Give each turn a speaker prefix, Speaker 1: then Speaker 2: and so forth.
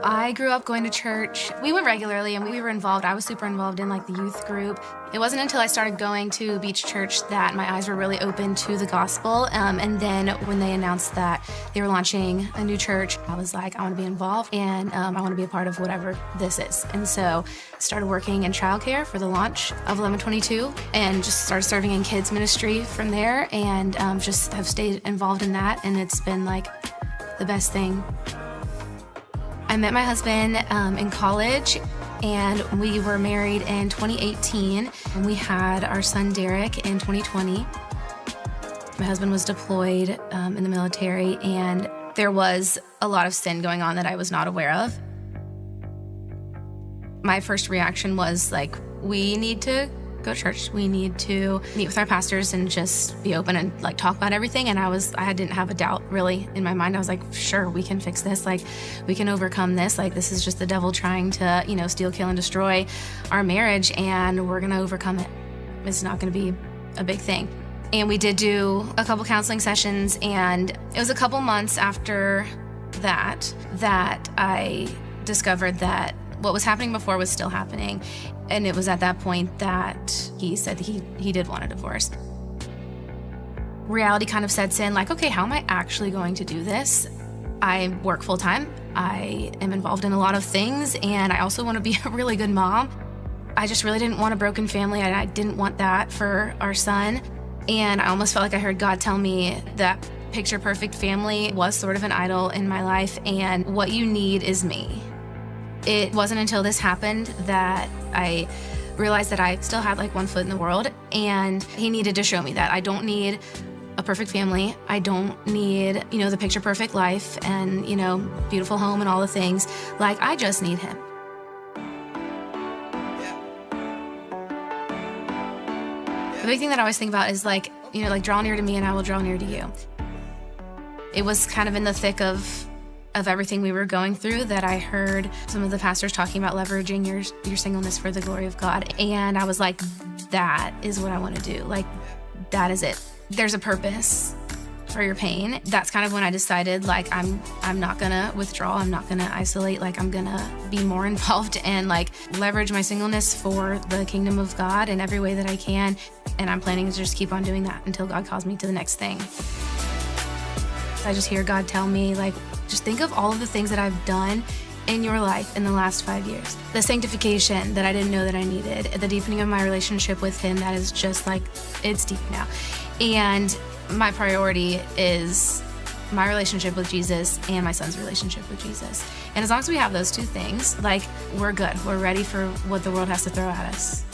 Speaker 1: I grew up going to church. We went regularly and we were involved. I was super involved in like the youth group. It wasn't until I started going to Beach Church that my eyes were really open to the gospel. And then when they announced that they were launching a new church, I was like, I want to be involved and I want to be a part of whatever this is. And so I started working in childcare for the launch of 1122 and just started serving in kids ministry from there and just have stayed involved in that. And it's been like the best thing. I met my husband in college, and we were married in 2018, and we had our son Derek in 2020. My husband was deployed in the military, and there was a lot of sin going on that I was not aware of. My first reaction was like, we need to go to church. We need to meet with our pastors and just be open and like talk about everything. And I didn't have a doubt really in my mind. I was like, sure, we can fix this. Like we can overcome this. Like this is just the devil trying to, steal, kill, and destroy our marriage. And we're going to overcome it. It's not going to be a big thing. And we did do a couple counseling sessions. And it was a couple months after that I discovered that what was happening before was still happening. And it was at that point that he said he did want a divorce. Reality kind of sets in like, okay, how am I actually going to do this? I work full time. I am involved in a lot of things. And I also want to be a really good mom. I just really didn't want a broken family. And I didn't want that for our son. And I almost felt like I heard God tell me that picture perfect family was sort of an idol in my life. And what you need is me. It wasn't until this happened that I realized that I still had like one foot in the world, and he needed to show me that I don't need a perfect family. I don't need, the picture perfect life and, beautiful home and all the things. Like, I just need him. The big thing that I always think about is like draw near to me and I will draw near to you. It was kind of in the thick of everything we were going through that I heard some of the pastors talking about leveraging your singleness for the glory of God. And I was like, that is what I want to do. Like, that is it. There's a purpose for your pain. That's kind of when I decided, like, I'm not gonna withdraw. I'm not gonna isolate. Like, I'm gonna be more involved and like leverage my singleness for the kingdom of God in every way that I can. And I'm planning to just keep on doing that until God calls me to the next thing. I just hear God tell me, like, just think of all of the things that I've done in your life in the last 5 years. The sanctification that I didn't know that I needed, the deepening of my relationship with him, that is just like, it's deep now. And my priority is my relationship with Jesus and my son's relationship with Jesus. And as long as we have those two things, like, we're good. We're ready for what the world has to throw at us.